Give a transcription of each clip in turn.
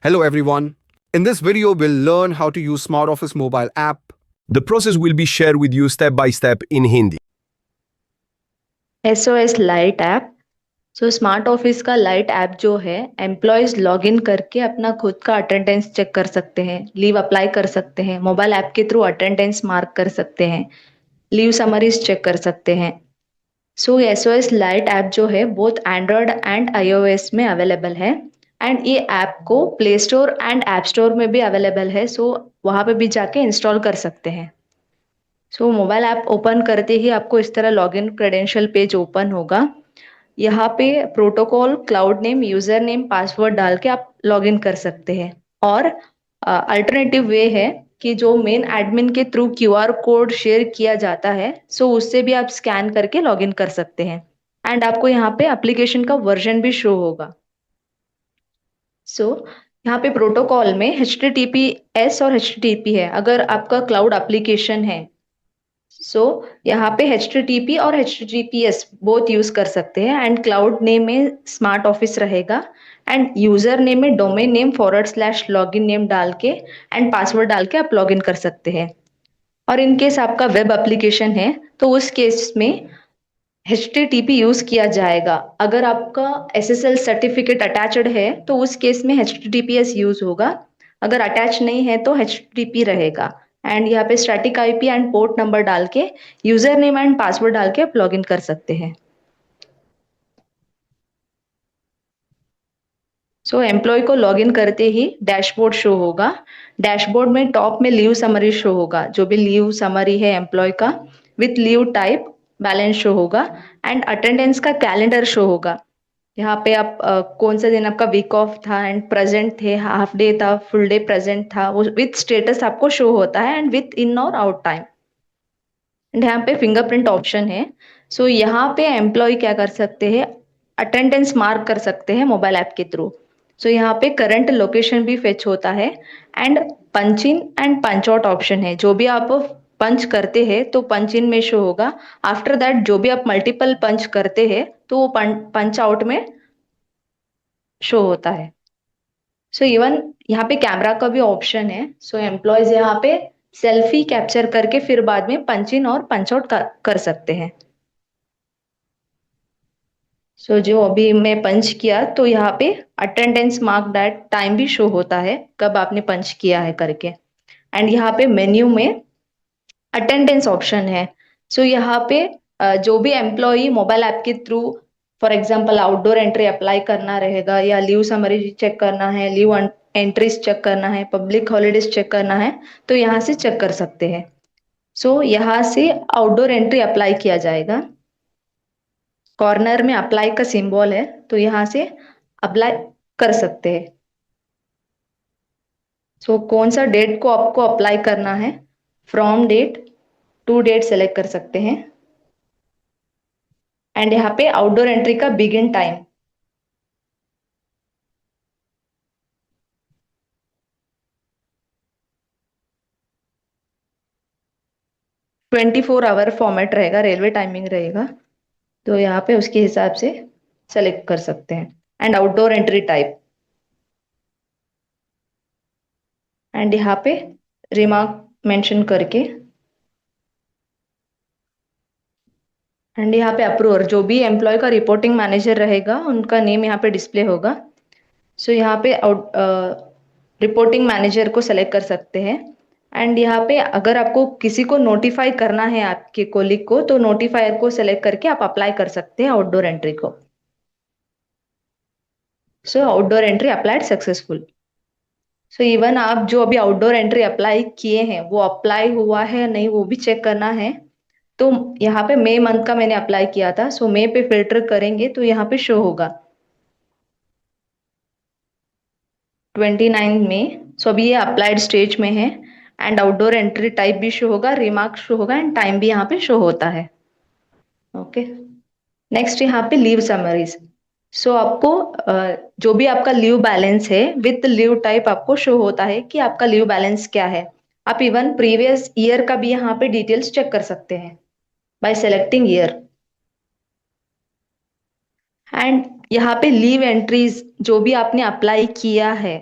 Hello everyone. In this video, we'll learn how to use Smart Office mobile app. The process will be shared with you step by step in Hindi. SOS lite app. Smart office का lite app जो है employees login करके अपना खुद का attendance check कर सकते हैं, लीव अप्लाई कर सकते हैं, मोबाइल ऐप के थ्रू अटेंडेंस मार्क कर सकते हैं, लीव समरीज चेक कर सकते हैं। SOS लाइट ऐप जो है बोथ एंड्रॉयड एंड iOS में अवेलेबल है एंड ये ऐप को play store and app store में भी अवेलेबल है। वहाँ पे भी जाके इंस्टॉल कर सकते हैं। मोबाइल ऐप ओपन करते ही आपको इस तरह लॉगिन क्रेडेंशियल पेज ओपन होगा। यहाँ पे protocol, cloud name, user name, password डाल के आप लॉगिन कर सकते हैं। और अल्टरनेटिव वे है कि जो मेन एडमिन के थ्रू QR कोड शेयर किया जाता है, उससे भी आप स्कैन करके लॉगिन कर सकते हैं एंड आपको यहाँ पे एप्लीकेशन का वर्जन भी शो होगा। यहाँ पे प्रोटोकॉल में HTTPS और HTTP है। अगर आपका क्लाउड एप्लीकेशन है यहाँ पे HTTP और HTTPS बोथ यूज कर सकते हैं एंड क्लाउड नेम में स्मार्ट ऑफिस रहेगा एंड यूजर नेम में डोमेन नेम / लॉगिन नेम डाल के एंड पासवर्ड डाल के आप लॉगिन कर सकते हैं। और इन केस आपका वेब एप्लीकेशन है तो उस केस में HTTP यूज किया जाएगा। अगर आपका SSL सर्टिफिकेट अटैच्ड है तो उस केस में HTTPS यूज होगा। अगर अटैच नहीं है तो HTTP रहेगा एंड यहाँ पे static IP and port number डाल के यूजर नेम एंड पासवर्ड डाल के आप लॉगिन कर सकते हैं। एम्प्लॉय को लॉगिन करते ही डैशबोर्ड शो होगा। डैशबोर्ड में टॉप में लीव समरी शो होगा, जो भी लीव समरी है एम्प्लॉय का with leave type, balance show होगा एंड अटेंडेंस का कैलेंडर शो होगा। यहाँ पे आप कौन सा दिन आपका वीक ऑफ था एंड प्रेजेंट थे, हाफ डे था, फुल डे प्रेजेंट था, वो विथ स्टेटस आपको शो होता है एंड विथ इन और आउट टाइम। एंड यहाँ पे फिंगरप्रिंट ऑप्शन है। यहाँ पे एम्प्लॉय क्या कर सकते हैं, अटेंडेंस मार्क कर सकते हैं मोबाइल ऐप के थ्रू। यहाँ पे करंट लोकेशन भी फेच होता है and punch in and punch out option है। जो भी आप पंच करते हैं तो पंच इन में शो होगा। आफ्टर दैट जो भी आप मल्टीपल पंच करते हैं तो वो पंच आउट में शो होता है। इवन यहाँ पे कैमरा का भी ऑप्शन है। एम्प्लॉयज यहाँ पे सेल्फी कैप्चर करके फिर बाद में पंच इन और पंच आउट कर सकते हैं। जो अभी मैं पंच किया तो यहाँ पे अटेंडेंस मार्क दैट टाइम भी शो होता है कब आपने पंच किया है करके। एंड यहाँ पे मेन्यू में अटेंडेंस ऑप्शन है। यहाँ पे जो भी एम्प्लॉई मोबाइल ऐप के through for example outdoor entry apply करना रहेगा या लीव समरी चेक करना है, लीव एंट्रीज चेक करना है, पब्लिक हॉलीडेज चेक करना है तो यहाँ से चेक कर सकते हैं। यहाँ से आउटडोर एंट्री अप्लाई किया जाएगा। कॉर्नर में अप्लाई का सिंबल है तो यहाँ से अप्लाई कर सकते हैं। कौन सा डेट को आपको अप्लाई करना है, from date to date select कर सकते हैं एंड यहाँ पे आउटडोर एंट्री का बिगिन टाइम (24 आवर फॉर्मेट रहेगा, रेलवे टाइमिंग रहेगा तो यहाँ पे उसके हिसाब से सेलेक्ट कर सकते हैं and outdoor entry type and यहाँ पे रिमार्क मेंशन करके एंड यहाँ पे अप्रूवर, जो भी एम्प्लॉय का रिपोर्टिंग मैनेजर रहेगा उनका नेम यहाँ पे डिस्प्ले होगा। यहाँ पे रिपोर्टिंग मैनेजर को सेलेक्ट कर सकते हैं एंड यहाँ पे अगर आपको किसी को नोटिफाई करना है आपके कोलिग को तो नोटिफायर को सेलेक्ट करके आप अप्लाई कर सकते हैं आउटडोर एंट्री को। Outdoor entry applied successful. Even आप जो अभी आउटडोर एंट्री अप्लाई किए हैं वो अप्लाई हुआ है या नहीं वो भी चेक करना है तो यहाँ पे मई मंथ का मैंने अप्लाई किया था, मई पे फिल्टर करेंगे तो यहाँ पे शो होगा 29 में। अभी ये अप्लाइड स्टेज में है एंड आउटडोर एंट्री टाइप भी शो होगा, रिमार्क शो होगा एंड टाइम भी यहाँ पे शो होता है। ओके, नेक्स्ट यहाँ पे लीव समरीज। आपको जो भी आपका लीव बैलेंस है विथ लीव टाइप आपको शो होता है कि आपका लीव बैलेंस क्या है। आप इवन प्रीवियस ईयर का भी यहाँ पे डिटेल्स चेक कर सकते हैं बाय सेलेक्टिंग ईयर एंड यहाँ पे लीव एंट्रीज जो भी आपने अप्लाई किया है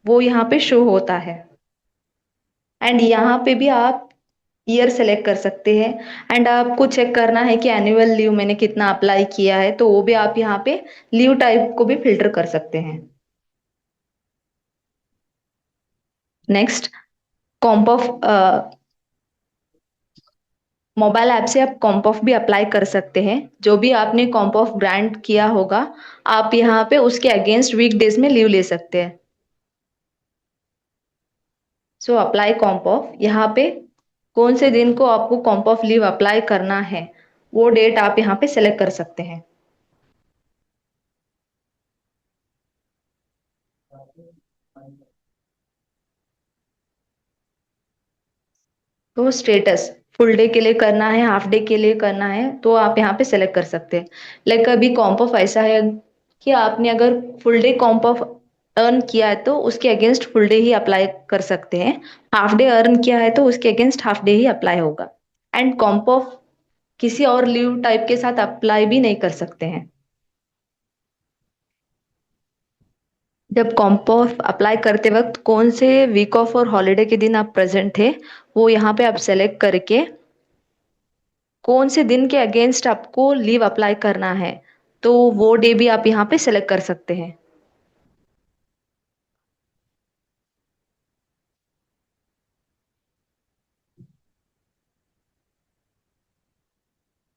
वो यहाँ पे शो होता है। एंड यहाँ पे भी आप ईयर सेलेक्ट कर सकते हैं। एंड आपको चेक करना है कि एनुअल लीव मैंने कितना अप्लाई किया है, तो वो भी आप यहाँ पे लीव टाइप को भी फिल्टर कर सकते हैं। Next, comp off mobile app से आप कॉम्प ऑफ भी अप्लाई कर सकते हैं। जो भी आपने कॉम्प ऑफ ग्रांट किया होगा, आप यहाँ पे उसके अगेंस्ट वीकडेज में लीव ले सकते हैं। सो अप्लाई कॉम्प ऑफ, यहाँ पे कौन से दिन को आपको कॉम्प ऑफ लीव अप्लाई करना है, वो डेट आप यहाँ पे सेलेक्ट कर सकते हैं। तो स्टेटस फुल डे के लिए करना है, हाफ डे के लिए करना है, तो आप यहाँ पे सेलेक्ट कर सकते हैं। लाइक अभी कॉम्प ऑफ ऐसा है कि आपने अगर full day comp off earn किया है तो उसके अगेंस्ट फुल डे ही अप्लाई कर सकते हैं। हाफ डे अर्न किया है तो उसके अगेंस्ट हाफ डे ही अप्लाई होगा। एंड कॉम्प ऑफ किसी और लीव टाइप के साथ अप्लाई भी नहीं कर सकते हैं। जब कॉम्प ऑफ अप्लाई करते वक्त कौन से वीक ऑफ और हॉलीडे के दिन आप प्रेजेंट थे, वो यहाँ पे आप सेलेक्ट करके कौन से दिन के अगेंस्ट आपको लीव अप्लाई करना है, तो वो डे भी आप यहाँ पे सेलेक्ट कर सकते हैं।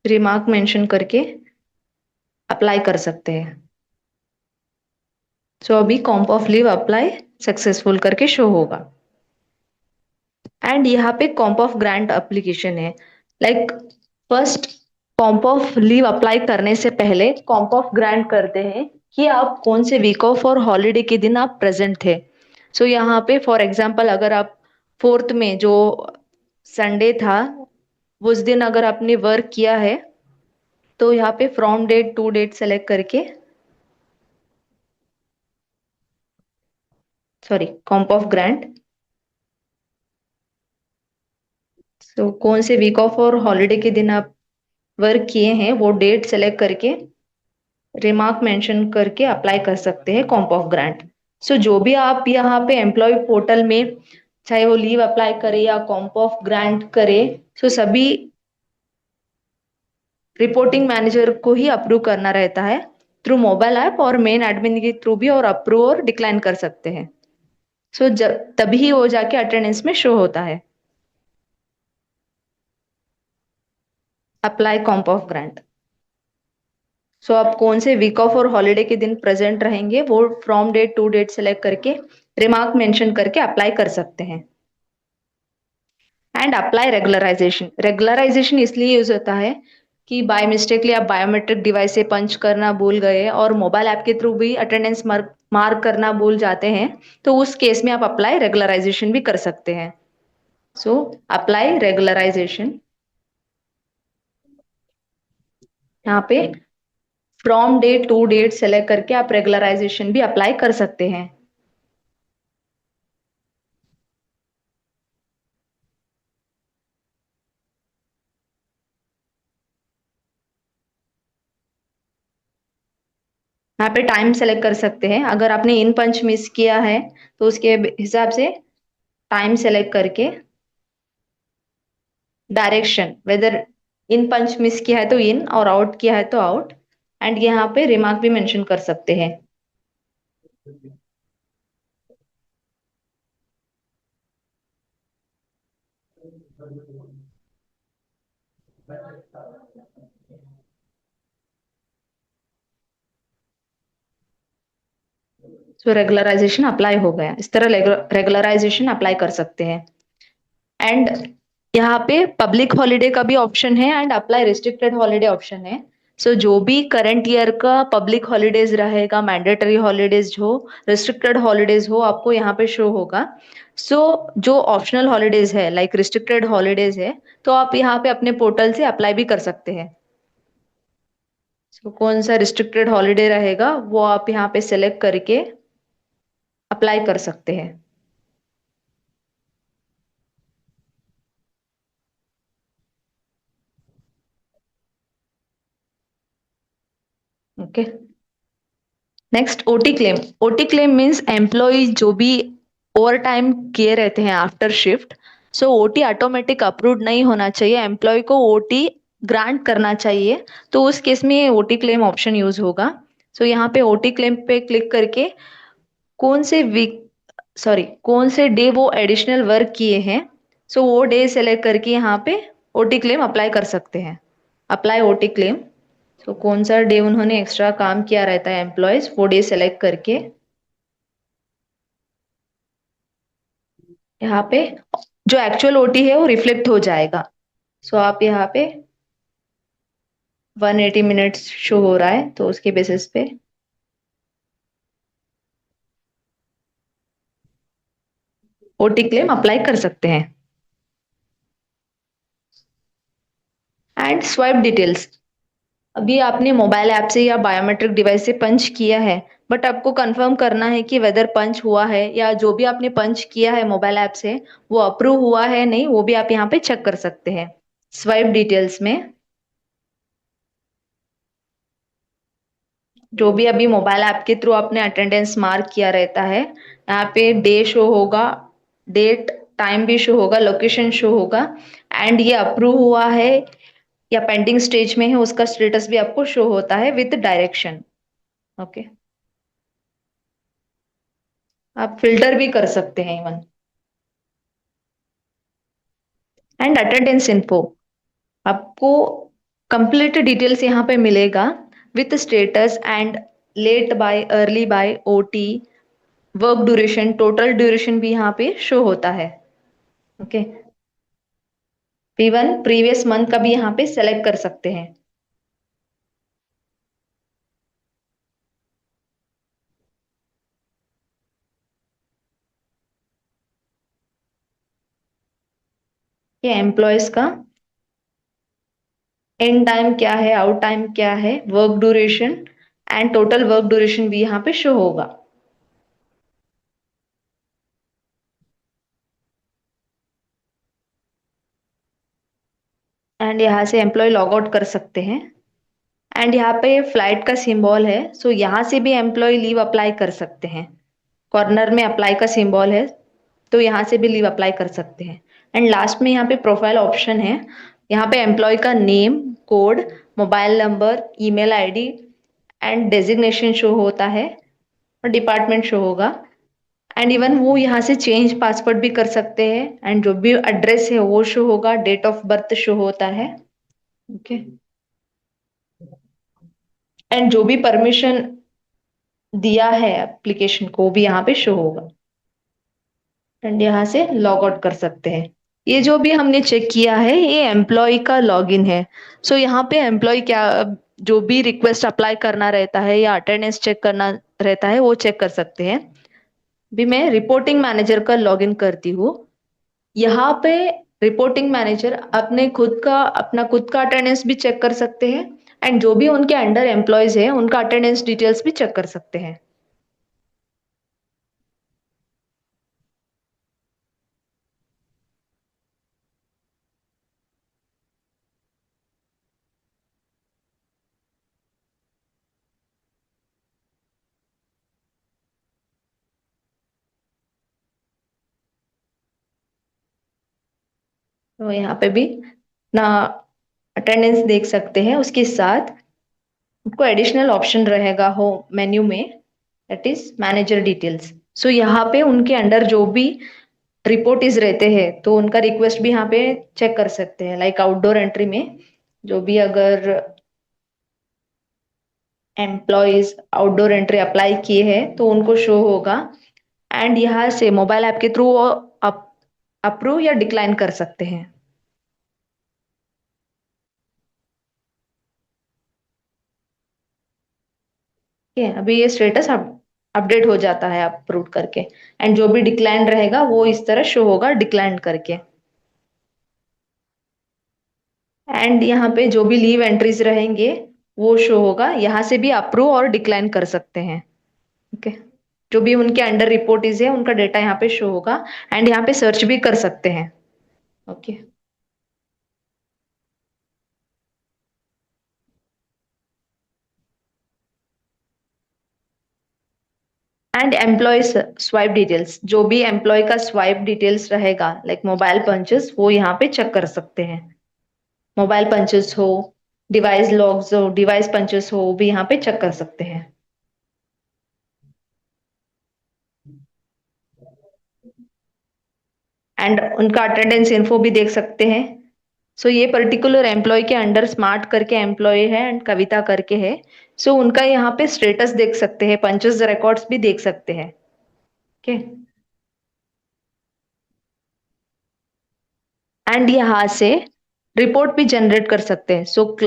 रिमार्क मेंशन करके अप्लाई कर सकते हैं। सो अभी comp off leave apply successful करके शो होगा। एंड यहाँ पे कॉम्प ऑफ ग्रांट एप्लीकेशन है। Like first, comp off leave apply करने से पहले कॉम्प ऑफ ग्रांट करते हैं कि आप कौन से वीक ऑफ और हॉलीडे के दिन आप प्रेजेंट थे। सो यहाँ पे फॉर एग्जांपल अगर आप 4th में जो संडे था उस दिन अगर आपने वर्क किया है, तो यहाँ पे from date to date select करके, sorry, comp off grant, so कौन से वीक ऑफ और हॉलीडे के दिन आप वर्क किए हैं वो डेट सेलेक्ट करके रिमार्क मेंशन करके अप्लाई कर सकते हैं कॉम्प ऑफ ग्रांट। सो जो भी आप यहाँ पे एम्प्लॉय पोर्टल में चाहे वो लीव अप्लाई करे या कॉम्प ऑफ ग्रांट करे, सो सभी रिपोर्टिंग मैनेजर को ही अप्रूव करना रहता है थ्रू मोबाइल ऐप, और मेन एडमिन के थ्रू भी और अप्रूव और डिक्लाइन कर सकते हैं। सो तभी वो जाके अटेंडेंस में शो होता है। अप्लाई कॉम्प ऑफ ग्रांट, सो आप कौन से वीक ऑफ और हॉलीडे के दिन प्रेजेंट रहेंगे वो from date to date select करके रिमार्क मेंशन करके अप्लाई कर सकते हैं। एंड अप्लाई रेगुलराइजेशन, रेगुलराइजेशन इसलिए यूज होता है कि बाय मिस्टेकली आप बायोमेट्रिक डिवाइस से पंच करना भूल गए और मोबाइल ऐप के थ्रू भी अटेंडेंस मार्क करना भूल जाते हैं, तो उस केस में आप अप्लाई रेगुलराइजेशन भी कर सकते हैं। सो अप्लाई रेगुलराइजेशन, यहाँ पे from date to date select करके आप रेगुलराइजेशन भी अप्लाई कर सकते हैं। यहाँ पे टाइम सेलेक्ट कर सकते हैं। अगर आपने इन पंच मिस किया है तो उसके हिसाब से टाइम सेलेक्ट करके डायरेक्शन, वेदर इन पंच मिस किया है तो इन और आउट किया है तो आउट। एंड यहाँ पे रिमार्क भी मेंशन कर सकते हैं। सो रेगुलराइजेशन अप्लाई हो गया। इस तरह रेगुलराइजेशन अप्लाई कर सकते हैं। एंड यहाँ पे पब्लिक हॉलीडे का भी ऑप्शन है and apply restricted holiday option है। सो जो भी करंट ईयर का पब्लिक हॉलीडेज रहेगा, मैंडेटरी हॉलीडेज हो, रिस्ट्रिक्टेड हॉलीडेज हो, आपको यहाँ पे शो होगा। सो जो ऑप्शनल हॉलीडेज है लाइक रिस्ट्रिक्टेड हॉलीडेज है, तो आप यहाँ पे अपने पोर्टल से अप्लाई भी कर सकते हैं। सो कौन सा रिस्ट्रिक्टेड हॉलीडे रहेगा वो आप यहाँ पे सेलेक्ट करके अप्लाई कर सकते हैं। Okay, next OT claim. OT claim means employ जो भी ओवर टाइम किए रहते हैं after shift, so OT automatic approve नहीं होना चाहिए, एम्प्लॉय को ओटी ग्रांट करना चाहिए। तो उस केस में ओटी क्लेम ऑप्शन यूज होगा। सो यहाँ पे ओटी क्लेम पे क्लिक करके कौन से वीक कौन से डे वो एडिशनल वर्क किए हैं, सो वो डे सेलेक्ट करके यहाँ पे ओटी क्लेम अप्लाई कर सकते हैं। अप्लाई ओटी क्लेम, सो कौन सा डे उन्होंने एक्स्ट्रा काम किया रहता है एम्प्लॉयज, वो डे सेलेक्ट करके यहाँ पे जो एक्चुअल ओटी है वो रिफ्लेक्ट हो जाएगा। सो आप यहाँ पे 180 मिनट्स शो हो रहा है, तो उसके बेसिस पे ओटी क्लेम अप्लाई कर सकते हैं। एंड स्वाइप डिटेल्स, अभी आपने मोबाइल ऐप से या बायोमेट्रिक डिवाइस से पंच किया है, बट आपको कंफर्म करना है कि वेदर पंच हुआ है या जो भी आपने पंच किया है मोबाइल ऐप से वो अप्रूव हुआ है नहीं, वो भी आप यहाँ पे चेक कर सकते हैं। स्वाइप डिटेल्स में जो भी अभी मोबाइल ऐप के थ्रू आपने अटेंडेंस मार्क किया रहता है, यहाँ पे डे शो होगा, डेट टाइम भी शो होगा, लोकेशन शो होगा, एंड ये अप्रूव हुआ है या पेंडिंग स्टेज में है उसका स्टेटस भी आपको शो होता है विद डायरेक्शन। ओके, आप फिल्टर भी कर सकते हैं इवन। एंड अटेंडेंस इन्फो, आपको कंप्लीट डिटेल्स यहाँ पे मिलेगा with status and late by, early by, OT, work duration, total duration भी यहाँ पे शो होता है। ओके, इवन प्रीवियस मंथ का भी यहाँ पे सेलेक्ट कर सकते हैं। ये एम्प्लॉयज का इन टाइम क्या है, आउट टाइम क्या है, work duration and total work duration भी यहाँ पे शो होगा। एंड यहाँ से एम्प्लॉय लॉग आउट कर सकते हैं। एंड यहाँ पे फ्लाइट का सिंबल है, सो यहाँ से भी एम्प्लॉय लीव अप्लाई कर सकते हैं। कॉर्नर में अप्लाई का सिंबल है, तो यहाँ से भी लीव अप्लाई कर सकते हैं। एंड लास्ट में यहाँ पे प्रोफाइल ऑप्शन है, यहाँ पे एम्प्लॉय का name, code, mobile number, email ID and designation show होता है और डिपार्टमेंट शो होगा। एंड इवन वो यहाँ से चेंज पासवर्ड भी कर सकते हैं, एंड जो भी एड्रेस है वो शो होगा, डेट ऑफ बर्थ शो होता है। ओके, एंड जो भी परमिशन दिया है एप्लीकेशन को भी यहाँ पे शो होगा। एंड यहाँ से लॉग आउट कर सकते हैं। ये जो भी हमने चेक किया है ये एम्प्लॉय का लॉगिन है। सो यहाँ पे एम्प्लॉय क्या जो भी रिक्वेस्ट अप्लाई करना रहता है या अटेंडेंस चेक करना रहता है वो चेक कर सकते हैं। भी मैं रिपोर्टिंग मैनेजर का लॉगिन करती हूँ। यहाँ पे रिपोर्टिंग मैनेजर अपना खुद का अटेंडेंस भी चेक कर सकते हैं, एंड जो भी उनके अंडर एम्प्लॉयज है उनका अटेंडेंस डिटेल्स भी चेक कर सकते हैं। तो यहाँ पे भी ना अटेंडेंस देख सकते हैं, उसके साथ आपको एडिशनल ऑप्शन रहेगा हो मेन्यू में, दैट इज मैनेजर डिटेल्स। सो यहाँ पे उनके अंडर जो भी रिपोर्ट रहते हैं तो उनका रिक्वेस्ट भी यहाँ पे चेक कर सकते हैं। लाइक आउटडोर एंट्री में जो भी अगर एम्प्लॉयज आउटडोर एंट्री अप्लाई किए हैं तो उनको शो होगा, एंड यहाँ से मोबाइल ऐप के थ्रू अप्रूव या डिक्लाइन कर सकते हैं। ठीक है, अभी ये स्टेटस अपडेट हो जाता है अप्रूव करके, एंड जो भी डिक्लाइन रहेगा वो इस तरह शो होगा डिक्लाइन करके। एंड यहाँ पे जो भी लीव एंट्रीज रहेंगे वो शो होगा, यहाँ से भी अप्रूव और डिक्लाइन कर सकते हैं। ओके, जो भी उनके अंडर रिपोर्ट है उनका डेटा यहाँ पे शो होगा, एंड यहाँ पे सर्च भी कर सकते हैं। Okay, and employ swipe details, जो भी एम्प्लॉय का स्वाइप डिटेल्स रहेगा लाइक मोबाइल पंचेस, वो यहाँ पे चेक कर सकते हैं। मोबाइल पंचेस हो, डिवाइस लॉग्स हो, डिवाइस पंचेस हो, वो भी यहाँ पे चेक कर सकते हैं। एंड उनका अटेंडेंस इन्फो भी देख सकते हैं। सो ये पर्टिकुलर एम्प्लॉय के अंडर स्मार्ट करके एम्प्लॉय है एंड कविता करके है। सो उनका यहाँ पे स्टेटस देख सकते हैं, पंचेस रिकॉर्ड्स भी देख सकते हैं। ओके, एंड यहाँ से रिपोर्ट भी जनरेट कर सकते हैं। सो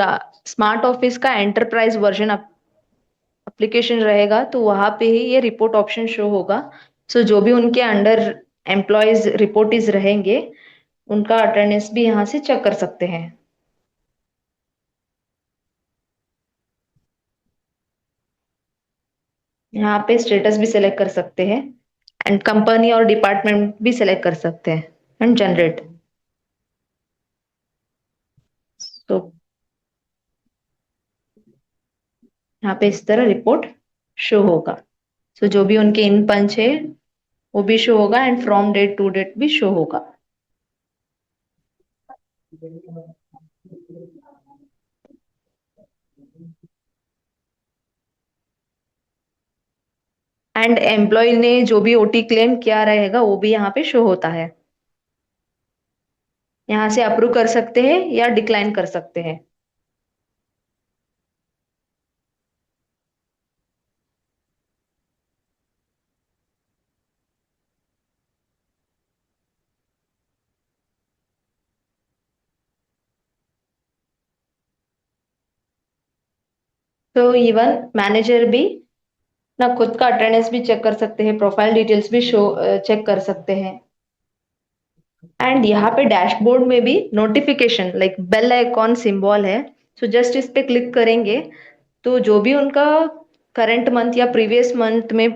स्मार्ट ऑफिस का एंटरप्राइज वर्जन एप्लीकेशन रहेगा तो वहां पे ही ये रिपोर्ट ऑप्शन शो होगा। सो जो भी उनके अंडर एम्प्लॉयज रिपोर्टीज रहेंगे, उनका अटेंडेंस भी यहाँ से चेक कर सकते हैं। यहाँ पे स्टेटस भी सिलेक्ट कर सकते हैं एंड कंपनी और डिपार्टमेंट भी सिलेक्ट कर सकते हैं एंड जनरेट। तो यहाँ पे इस तरह रिपोर्ट शो होगा। सो जो भी उनके इन पंच है वो भी शो होगा and from date to date भी शो होगा। एंड एम्प्लॉय ने जो भी ओटी क्लेम किया रहेगा वो भी यहाँ पे शो होता है। यहाँ से अप्रूव कर सकते हैं या डिक्लाइन कर सकते हैं। तो इवन मैनेजर भी ना खुद का अटेंडेंस भी चेक कर सकते हैं, प्रोफाइल डिटेल्स भी शो चेक कर सकते हैं। एंड यहाँ पे डैशबोर्ड में भी notification like bell icon symbol है। सो जस्ट इस पे क्लिक करेंगे तो जो भी उनका करंट मंथ या प्रीवियस मंथ में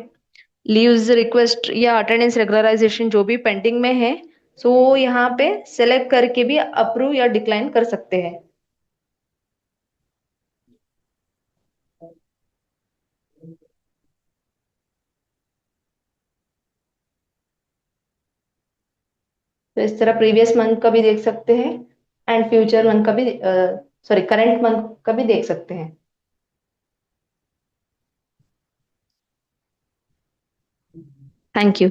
लीव्स रिक्वेस्ट या अटेंडेंस रेगुलराइजेशन जो भी पेंडिंग में है, सो वो यहाँ पे सेलेक्ट करके भी अप्रूव या डिक्लाइन कर सकते हैं। तो इस तरह प्रीवियस मंथ का भी देख सकते हैं एंड फ्यूचर मंथ का भी, सॉरी करंट मंथ का भी देख सकते हैं। Thank you.